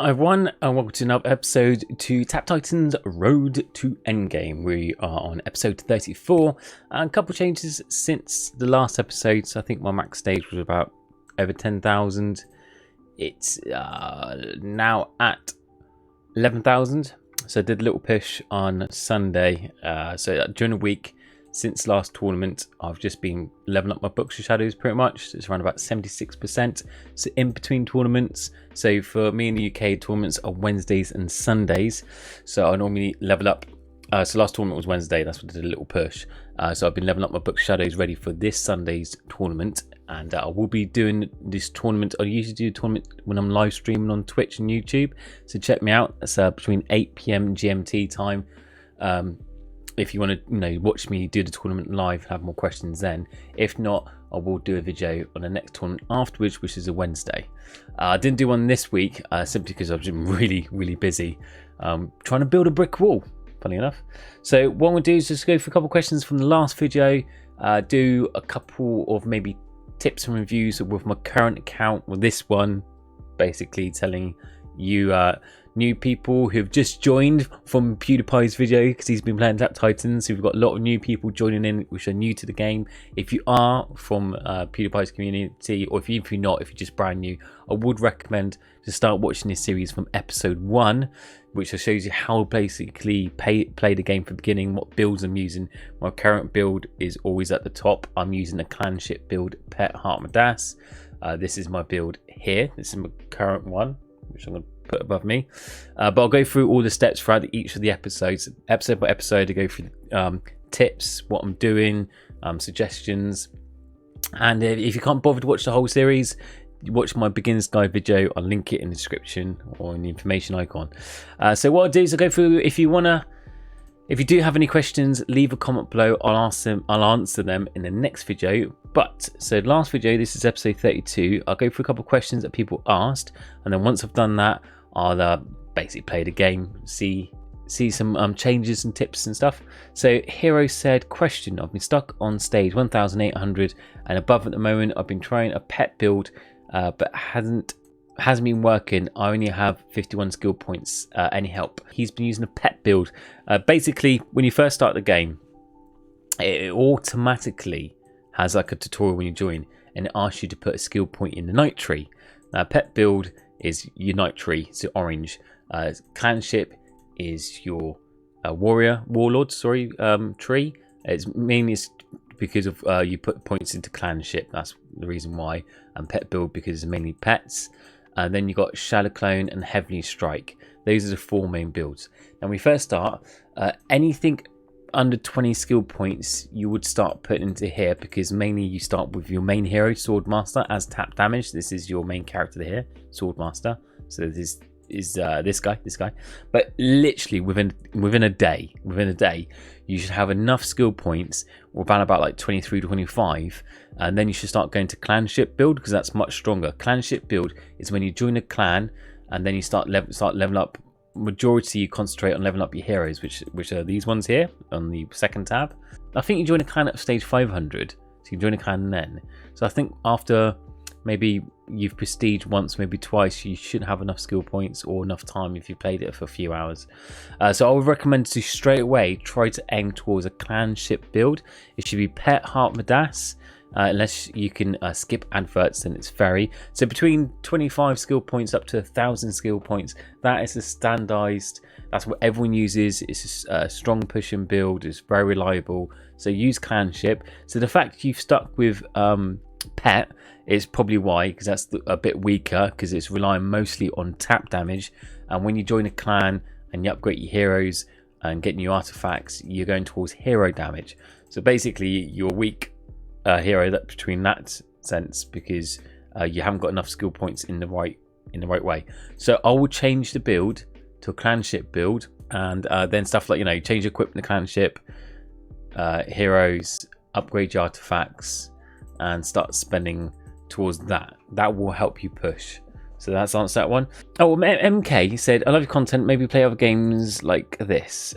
Hi everyone, and welcome to another episode to Tap Titan's Road to Endgame. We are on episode 34, and a couple of changes since the last episode. So I think my max stage was about over 10,000. It's now at 11,000. So I did a little push on Sunday. So during the week, since last tournament, I've just been leveling up my books of shadows pretty much. It's around about 76%. So in between tournaments, so for me in the UK, tournaments are Wednesdays and Sundays. So I normally level up. So last tournament was Wednesday. That's what I did a little push. So I've been leveling up my book of shadows ready for this Sunday's tournament. And I will be doing this tournament. I usually do a tournament when I'm live streaming on Twitch and YouTube. So check me out. It's between 8 PM GMT time. If you want to, watch me do the tournament live, have more questions then. If not, I will do a video on the next tournament afterwards, which is a Wednesday. I didn't do one this week simply because I've been really busy trying to build a brick wall, funny enough. So what we'll do is just go for a couple of questions from the last video, do a couple of maybe tips and reviews with my current account, with this one basically telling you new people who've just joined from PewDiePie's video, because he's been playing Tap Titans. So we've got a lot of new people joining in which are new to the game. If you are from PewDiePie's community, or if you're not, if you're just brand new, I would recommend to start watching this series from episode 1, which shows you how to basically play the game from the beginning, what builds I'm using. My current build is always at the top. I'm using a clanship build, Pet Heart Midas. This is my build here. This is my current one, which I'm going to put above me, but I'll go through all the steps throughout each of the episodes, episode by episode, to go through tips, what I'm doing, suggestions. And if you can't bother to watch the whole series, you watch my beginner's guide video. I'll link it in the description or in the information icon. So what I'll do is I'll go through. If you do have any questions, leave a comment below. I'll answer them in the next video. But so last video, this is episode 32. I'll go through a couple of questions that people asked, and then once I've done that, I'll basically play the game, see some changes and tips and stuff. So Hero said, question: I've been stuck on stage 1800 and above at the moment. I've been trying a pet build, but hasn't been working. I only have 51 skill points. Any help? He's been using a pet build. Basically, when you first start the game, it automatically has like a tutorial when you join, and it asks you to put a skill point in the night tree. Now, pet build is your night tree, so orange. Clanship is your warlord tree. It's mainly because of you put points into clanship. That's the reason why. And pet build because it's mainly pets. And then you got Shadow Clone and Heavenly Strike. Those are the 4 main builds. Now, when we first start, anything under 20 skill points you would start putting into here, because mainly you start with your main hero, Swordmaster, as tap damage. This is your main character here, Swordmaster. So this is this guy. But literally within a day, you should have enough skill points, or about like 23 to 25, and then you should start going to clanship build, because that's much stronger. Clanship build is when you join a clan and then you start leveling up. Majority you concentrate on leveling up your heroes, which are these ones here on the second tab. I think you join a clan at stage 500, so you can join a clan then. So I think after maybe you've prestiged once, maybe twice, you should have enough skill points or enough time if you played it for a few hours. So I would recommend to straight away try to aim towards a clanship build. It should be Pet Heart Midas. Unless you can skip adverts, then it's fairy. So between 25 skill points up to 1,000 skill points, that is a standardized. That's what everyone uses. It's a strong push and build. It's very reliable. So use clanship. So the fact you've stuck with pet is probably why, because that's a bit weaker, because it's relying mostly on tap damage. And when you join a clan and you upgrade your heroes and get new artifacts, you're going towards hero damage. So basically you're weak hero that between that sense, because you haven't got enough skill points in the right way. So I will change the build to a clanship build, and then stuff like change equipment to clanship, heroes, upgrade your artifacts, and start spending towards that. That will help you push. So that's answer that one. Oh, MK said, I love your content, maybe play other games like this.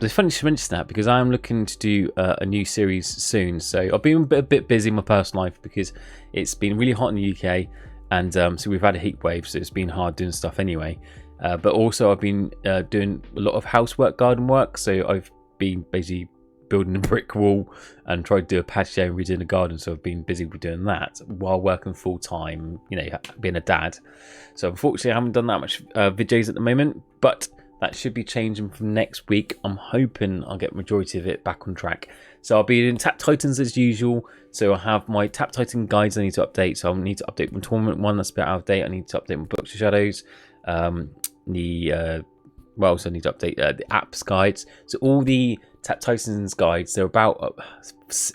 It's funny to mention that, because I am looking to do a new series soon. So I've been a bit busy in my personal life because it's been really hot in the UK. and so we've had a heat wave, so it's been hard doing stuff anyway. But also I've been doing a lot of housework, garden work, so I've been basically building a brick wall and tried to do a patio and redoing the garden, so I've been busy with doing that while working full time, you know, being a dad. So unfortunately I haven't done that much videos at the moment, but that should be changing from next week. I'm hoping I'll get majority of it back on track. So I'll be doing Tap Titans as usual. So I have my Tap Titan guides I need to update. So I need to update my tournament one that's a bit out of date. I need to update my Books of Shadows. What else I need to update? The apps guides. So all the Tap Titans guides, they're about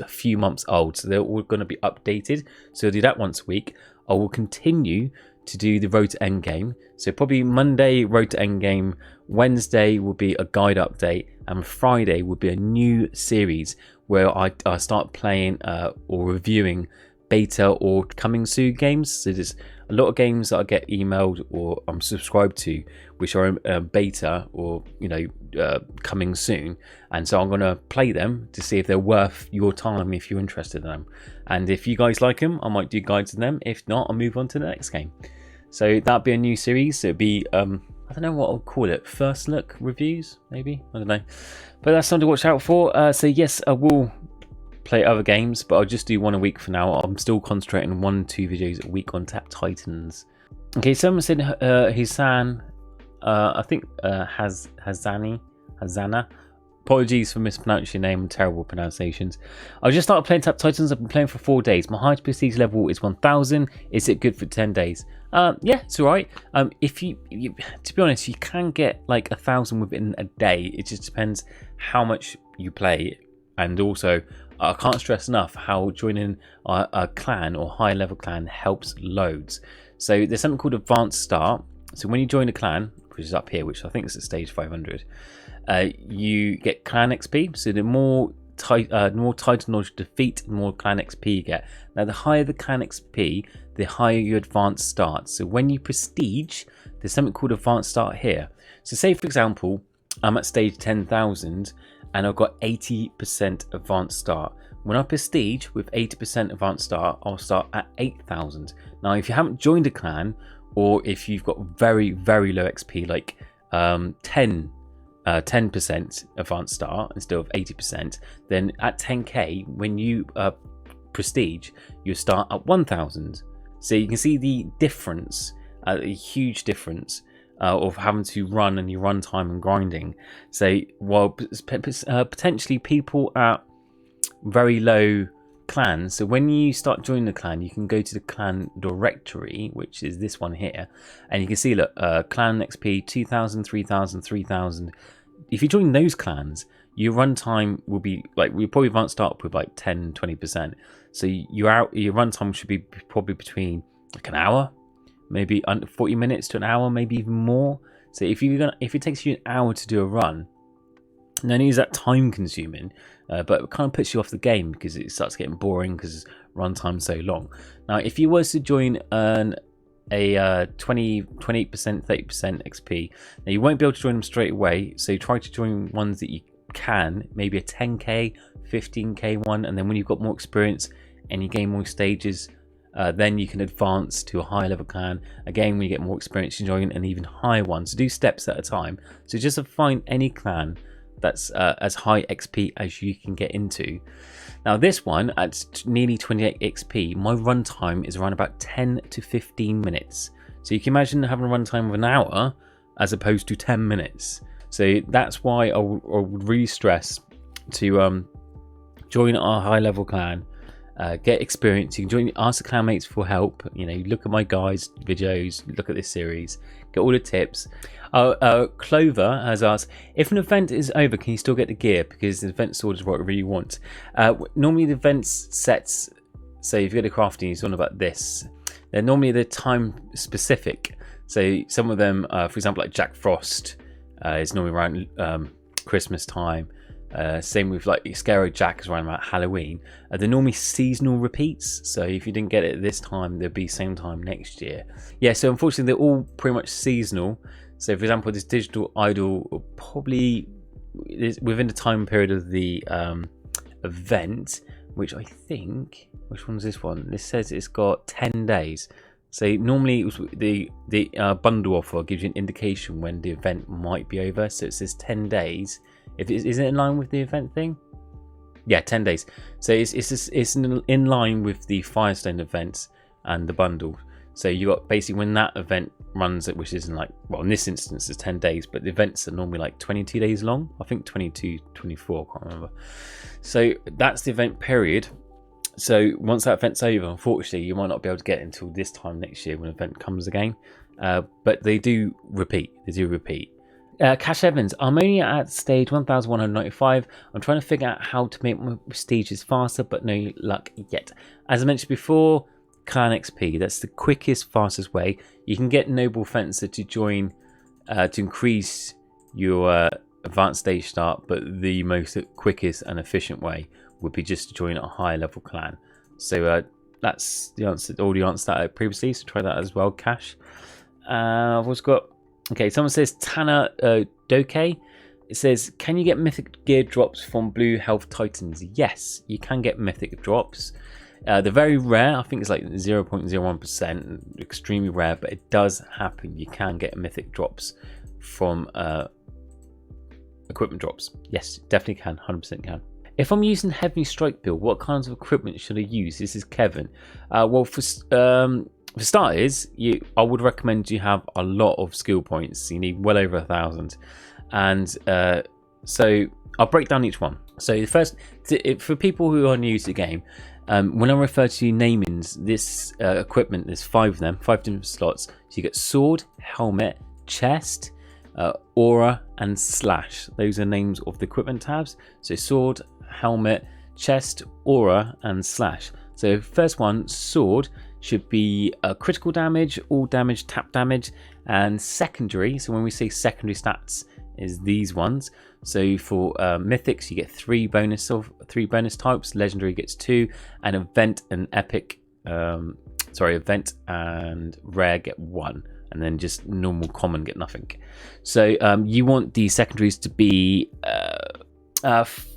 a few months old. So they're all going to be updated. So I'll do that once a week. I will continue to do the Road to Endgame. So probably Monday, Road to Endgame. Wednesday will be a guide update. And Friday will be a new series where I start playing or reviewing beta or coming soon games. So there's a lot of games that I get emailed or I'm subscribed to, which are beta or, you know, coming soon. And so I'm going to play them to see if they're worth your time if you're interested in them. And if you guys like them, I might do guides on them. If not, I'll move on to the next game. So that'll be a new series. So it'll be, I don't know what I'll call it. First look reviews, maybe? I don't know. But that's something to watch out for. So yes, I will play other games, but I'll just do one a week for now. I'm still concentrating on 1-2 videos a week on Tap Titans. Okay, someone said Hisan, I think Hazana. Apologies for mispronouncing your name, terrible pronunciations. I just started playing Tap Titans. I've been playing for 4 days. My highest prestige level is 1000. Is it good for 10 days? Yeah, it's alright. If you, to be honest, you can get like 1000 within a day. It just depends how much you play. And also, I can't stress enough how joining a clan or high level clan helps loads. So there's something called Advanced Start. So when you join a clan, which is up here, which I think is at stage 500, you get clan XP. So the more Titan knowledge you defeat, the more clan XP you get. Now the higher the clan XP, the higher your advanced start. So when you prestige, there's something called Advanced Start here. So say for example, I'm at stage 10,000 and I've got 80% advanced start. When I prestige with 80% advanced start, I'll start at 8,000. Now if you haven't joined a clan, or if you've got very, very low XP, like 10% advanced start instead of 80%, then at 10k, when you prestige, you start at 1,000. So you can see the difference, a huge difference of having to run and your run time and grinding. So while potentially people at very low clans, so when you start joining the clan, you can go to the clan directory, which is this one here, and you can see, look, clan XP 2,000, 3,000, 3,000. If you join those clans, your run time will be like, we probably won't start with like 10-20%. So your run time should be probably between like an hour, maybe 40 minutes to an hour, maybe even more. So if it takes you an hour to do a run, not only is that time consuming, but it kind of puts you off the game because it starts getting boring because runtime's so long. Now if you was to join a 28%, 30% XP, now you won't be able to join them straight away, so try to join ones that you can, maybe a 10k, 15k one, and then when you've got more experience and you gain more stages, then you can advance to a higher level clan. Again, when you get more experience, you join an even higher one. So do steps at a time. So just find any clan that's as high XP as you can get into. Now this one at nearly 28 XP, my runtime is around about 10 to 15 minutes. So you can imagine having a runtime of an hour as opposed to 10 minutes. So that's why I would really stress to join our high level clan. Get experience. You can join, ask the clanmates for help. You know, look at my guys' videos, look at this series, get all the tips. Clover has asked, if an event is over, can you still get the gear? Because the event sword is what I really want. Normally the event sets, so if you go to crafting, it's all about this. They're normally the time specific. So some of them, for example, like Jack Frost, is normally around Christmas time. Same with like Scary Jack is around about Halloween. They're normally seasonal repeats, so if you didn't get it this time, they'll be same time next year. Yeah, so unfortunately they're all pretty much seasonal. So for example, this digital idol probably is within the time period of the event, which I think, which one's this one? This says it's got 10 days. So normally the bundle offer gives you an indication when the event might be over. So it says 10 days. Is it in line with the event thing? Yeah, 10 days. So it's in line with the Firestone events and the bundle. So you got basically when that event runs, which isn't like, well, in this instance it's 10 days, but the events are normally like 22 days long. I think 22, 24, I can't remember. So that's the event period. So once that event's over, unfortunately, you might not be able to get it until this time next year when the event comes again. But they do repeat. Cash Evans, I'm only at stage 1195. I'm trying to figure out how to make my prestiges faster, but no luck yet. As I mentioned before, Clan XP, that's the quickest, fastest way. You can get Noble Fencer to join to increase your advanced stage start, but the most quickest and efficient way would be just to join a higher level clan. So that's the answer. Already answered that previously, so try that as well, Cash. I've also got, okay, someone says Tana Doke. It says, can you get mythic gear drops from blue health titans? Yes, you can get mythic drops. They're very rare. I think it's like 0.01%, extremely rare, but it does happen. You can get mythic drops from equipment drops. Yes, definitely can, 100% can. If I'm using Heavenly Strike build, what kinds of equipment should I use? This is Kevin. Well, for starters, I would recommend you have a lot of skill points. You need well over 1,000, and so I'll break down each one. So the first, for people who are new to the game, when I refer to namings, this equipment, there's 5 of them, 5 different slots. So you get sword, helmet, chest, aura, and slash. Those are names of the equipment tabs. So sword, helmet, chest, aura, and slash. So first one, sword, should be critical damage, all damage, tap damage, and secondary. So when we say secondary stats, is these ones. So for mythics, you get 3 bonus types. Legendary gets 2, and event and epic, event and rare get 1, and then just normal common get nothing. So you want the secondaries to be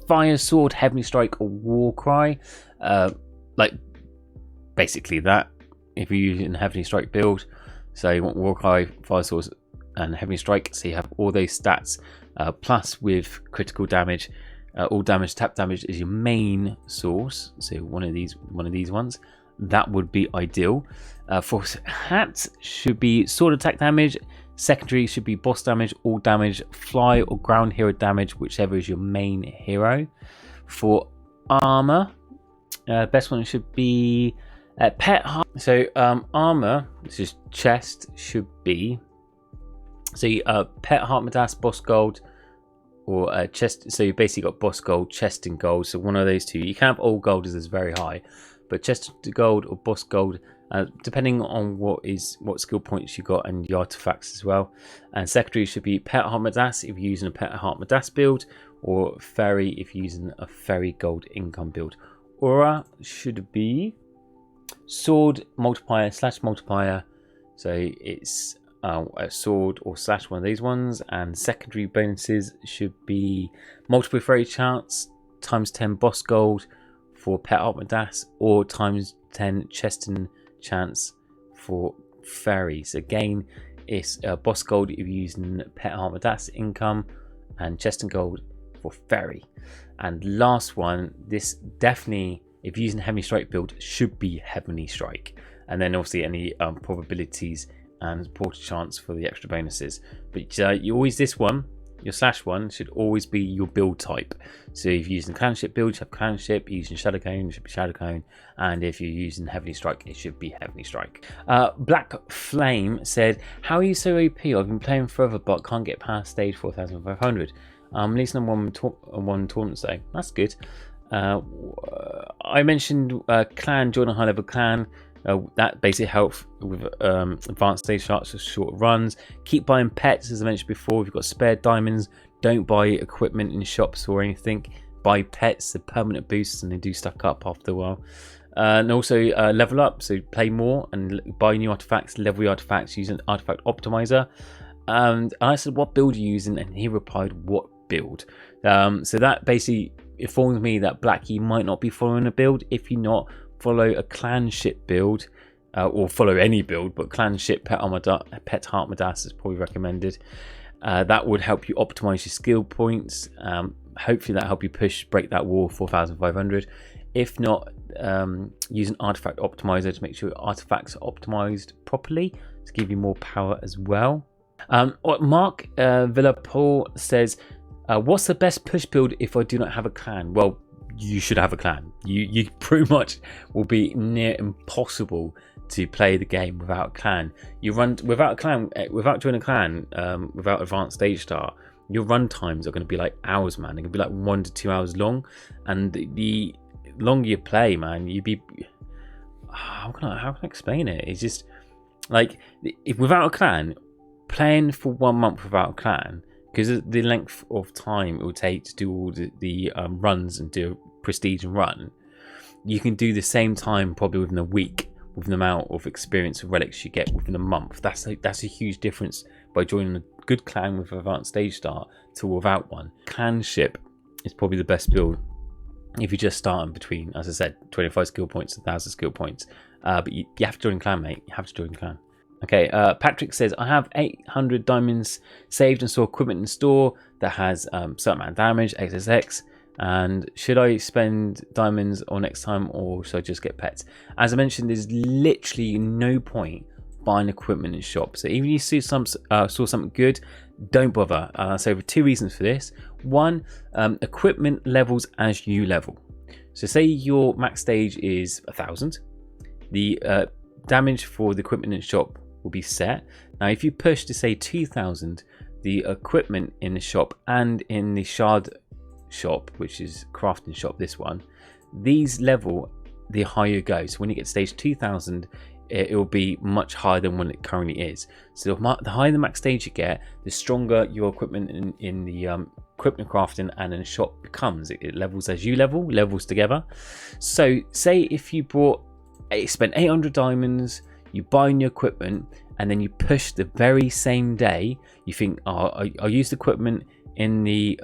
fire sword, heavenly strike, or war cry. Like basically that. If you're using heavenly strike build, so you want war cry, fire sword, and heavenly strike. So you have all those stats. Plus with critical damage, all damage, tap damage is your main source. So one of these ones, that would be ideal. For hats, should be sword attack damage. Secondary should be boss damage, all damage, fly or ground hero damage, whichever is your main hero. For armor, best one should be pet heart. So armor, this is chest, should be, so pet heart Midas, boss gold, or chest. So you basically got boss gold, chest and gold. So one of those two. You can have all gold as is very high, but chest to gold or boss gold, depending on what skill points you got and the artifacts as well. And secondary should be pet heart Midas if you're using a pet heart Midas build, or fairy if you're using a fairy gold income build. Aura should be sword multiplier slash multiplier. So it's a sword or slash, one of these ones. And secondary bonuses should be multiple fairy chance, times 10 boss gold for pet heart Midas, or times 10 chest and chance for fairies. Again, it's boss gold if you're using pet heart Midas income, and chest and gold for fairy. And last one, this definitely, if you're using heavenly strike build, should be heavenly strike, and then obviously any probabilities and portal chance for the extra bonuses. But you always, this one, your slash one, should always be your build type. So if you're using clanship build, you have clanship. You're using shadow cone, it should be shadow cone, and if you're using heavenly strike, it should be heavenly strike. Black Flame said, how are you so OP? I've been playing forever but can't get past stage 4500. At least I'm one tournament though. That's good. I mentioned clan, join a high level clan. That basically helps with advanced stage starts for short runs. Keep buying pets, as I mentioned before. If you've got spare diamonds, don't buy equipment in shops or anything. Buy pets, they're permanent boosts and they do stack up after a while. And also level up, so play more and buy new artifacts, level your artifacts using artifact optimizer. And I said, what build are you using? And he replied, what build? So that basically informs me that Black, you might not be following a build. If you're not, follow a clanship build, or follow any build, but clan ship Pet Hartmadas is probably recommended. That would help you optimize your skill points. Hopefully that help you break that wall 4,500. If not, use an artifact optimizer to make sure your artifacts are optimized properly to give you more power as well. Mark Villapaul says, what's the best push build if I do not have a clan? Well, you should have a clan. You pretty much will be near impossible to play the game without a clan. You run without a clan, without joining a clan, without advanced stage start, your run times are going to be like hours, man. They're going to be like 1 to 2 hours long, and the longer you play, man, you'd be, how can I explain it? It's just like, if without a clan, playing for 1 month without a clan, because of the length of time it will take to do all the runs and do a prestige and run, you can do the same time probably within a week with the amount of experience and relics you get within a month. That's a huge difference by joining a good clan with advanced stage start to without one. Clanship is probably the best build if you're just starting between, as I said, 25 skill points and 1,000 skill points. But you have to join clan, mate. You have to join clan. Okay, Patrick says, I have 800 diamonds saved and saw equipment in store that has certain amount of damage, XXX. And should I spend diamonds or next time, or should I just get pets? As I mentioned, there's literally no point buying equipment in shops. So even if you see saw something good, don't bother. So for 2 reasons for this. One, equipment levels as you level. So say your max stage is 1,000, the damage for the equipment in shop will be set. Now if you push to say 2,000, the equipment in the shop and in the shard shop, which is crafting shop, this one, these level the higher you go. So when you get stage 2,000, it will be much higher than what it currently is. So the higher the max stage you get, the stronger your equipment in the equipment crafting and in the shop becomes. It levels as you levels together. So say if you spent 800 diamonds, you buy new equipment, and then you push the very same day, you think, oh, I used equipment in the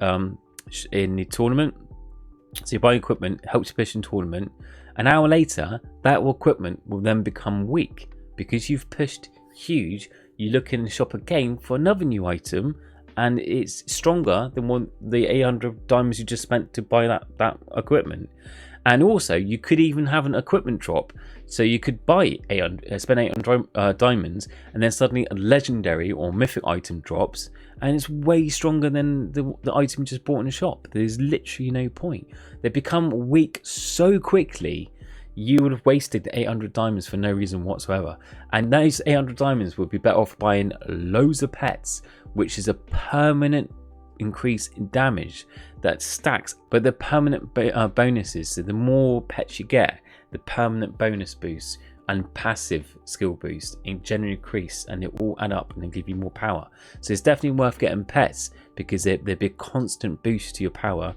tournament. So you buy equipment, helps you push in tournament. An hour later, that equipment will then become weak because you've pushed huge. You look in the shop again for another new item, and it's stronger than the 800 diamonds you just spent to buy that equipment. And also, you could even have an equipment drop. So you could spend 800 diamonds, and then suddenly a legendary or mythic item drops, and it's way stronger than the item you just bought in the shop. There's literally no point. They become weak so quickly, you would have wasted the 800 diamonds for no reason whatsoever. And those 800 diamonds would be better off buying loads of pets, which is a permanent increase in damage that stacks. But the permanent bonuses, so the more pets you get, the permanent bonus boost and passive skill boost in generally increase, and it all add up and then give you more power. So it's definitely worth getting pets because they'll be a constant boost to your power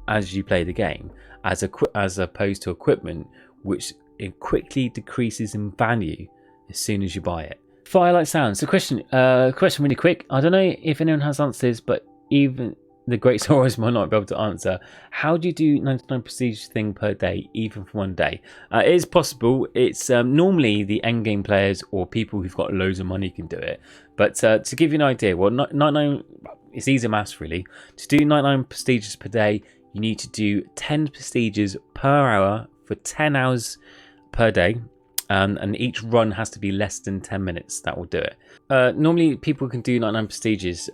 as you play the game, as opposed to equipment, which it quickly decreases in value as soon as you buy it. Firelight sounds. So question really quick. I don't know if anyone has answers, but even the great Soulrise might not be able to answer. How do you do 99 prestige thing per day, even for 1 day? It is possible. It's normally the end game players or people who've got loads of money can do it. But to give you an idea, well, 99, it's easy maths really. To do 99 prestiges per day, you need to do 10 prestiges per hour for 10 hours per day. And each run has to be less than 10 minutes. That will do it. Normally people can do 99 prestiges.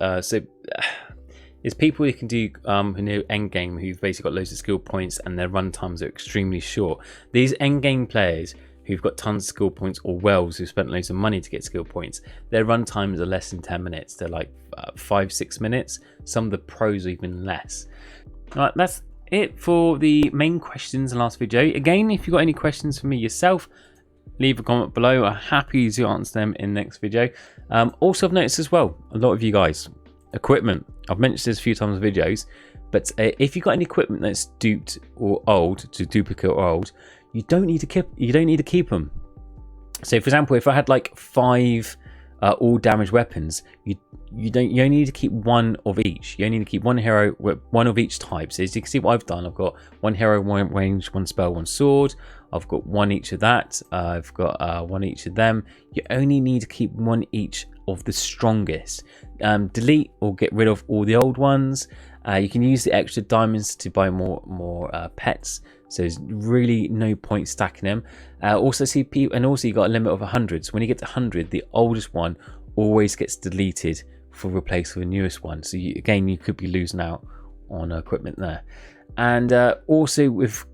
It's people who can do who know end game, who've basically got loads of skill points and their run times are extremely short. These end game players who've got tons of skill points, or wells who spent loads of money to get skill points, their run times are less than 10 minutes. They're like 5-6 minutes. Some of the pros are even less. Alright, that's it for the main questions in the last video. Again, if you've got any questions for me yourself, leave a comment below. I'm happy to answer them in the next video. Also, I've noticed as well, a lot of you guys, equipment. I've mentioned this a few times in videos, but if you've got any equipment that's duped or old, to duplicate or old, you don't need to keep them. So, for example, if I had like 5 all damage weapons, you only need to keep 1 of each. You only need to keep 1 hero, 1 of each type. So as you can see what I've done, I've got 1 hero, 1 range, 1 spell, 1 sword, I've got one each of that. I've got one each of them. You only need to keep one each of the strongest. Delete or get rid of all the old ones. You can use the extra diamonds to buy more pets. So there's really no point stacking them. Also see people, and also you got a limit of 100. So when you get to 100, the oldest one always gets deleted for replaced with the newest one. So again, you could be losing out on equipment there. And also with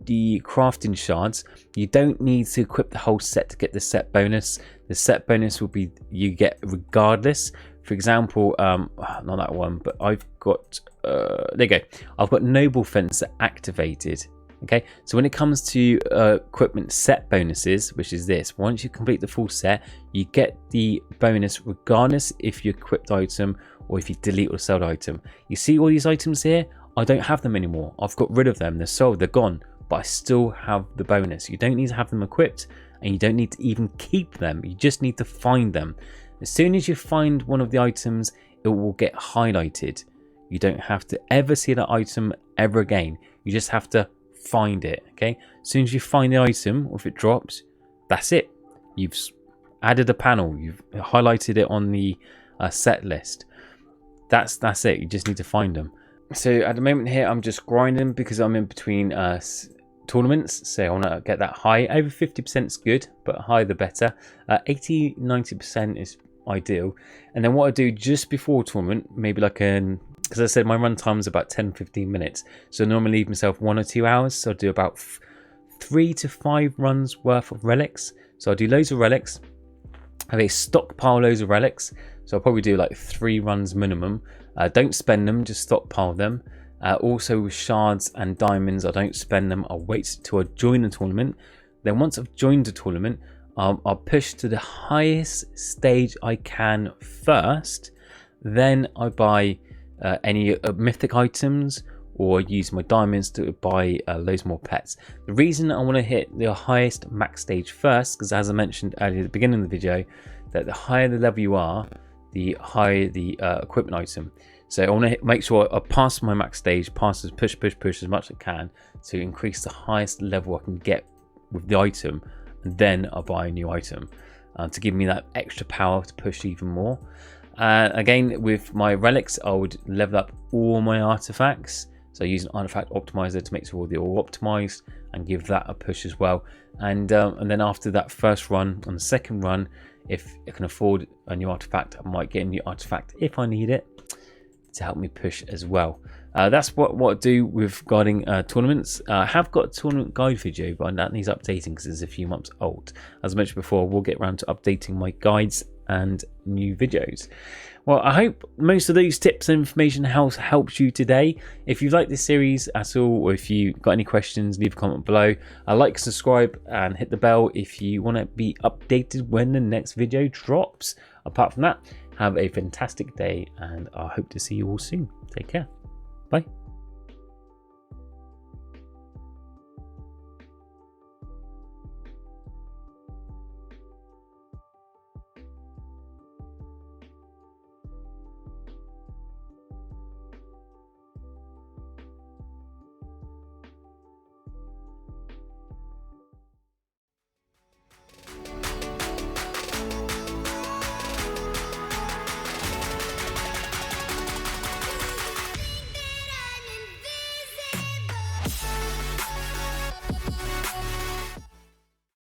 the crafting shards, you don't need to equip the whole set to get the set bonus. The set bonus will be you get regardless. For example, not that one, but I've got there you go. I've got noble fence activated. Okay, so when it comes to equipment set bonuses, which is this, once you complete the full set, you get the bonus regardless if you equip the item or if you delete or sell the item. You see all these items here? I don't have them anymore. I've got rid of them. They're sold. They're gone. But I still have the bonus. You don't need to have them equipped, and you don't need to even keep them. You just need to find them. As soon as you find one of the items, it will get highlighted. You don't have to ever see that item ever again. You just have to find it. Okay, as soon as you find the item, or if it drops, that's it. You've added a panel. You've highlighted it on the set list. That's it. You just need to find them. So at the moment here, I'm just grinding because I'm in between tournaments. So I want to get that high. Over 50% is good, but higher the better. 80-90% is ideal. And then what I do just before tournament, maybe like because I said my run time is about 10-15 minutes, so I normally leave myself 1 or 2 hours. So I do about 3 to 5 runs worth of relics. So I do loads of relics. I have a stockpile loads of relics, so I'll probably do like 3 runs minimum. Don't spend them, just stockpile them. Also with shards and diamonds, I don't spend them. I'll wait till I join the tournament. Then once I've joined the tournament, I'll push to the highest stage I can first. Then I buy any mythic items, or use my diamonds to buy loads more pets. The reason I want to hit the highest max stage first, because as I mentioned earlier at the beginning of the video, that the higher the level you are, the higher the equipment item. So I want to make sure I pass my max stage, push as much as I can to increase the highest level I can get with the item, and then I'll buy a new item to give me that extra power to push even more. Again, with my relics, I would level up all my artifacts. So I use an artifact optimizer to make sure they're all optimized and give that a push as well. And then after that first run, on the second run, if I can afford a new artifact, I might get a new artifact if I need it to help me push as well. That's what I do with guiding tournaments. I have got a tournament guide video, but that needs updating because it's a few months old. As I mentioned before, we'll get around to updating my guides and new videos. Well, I hope most of those tips and information helps you today. If you've liked this series at all, or if you got any questions, leave a comment below. Like, subscribe, and hit the bell if you want to be updated when the next video drops. Apart from that, have a fantastic day, and I hope to see you all soon. Take care. Bye.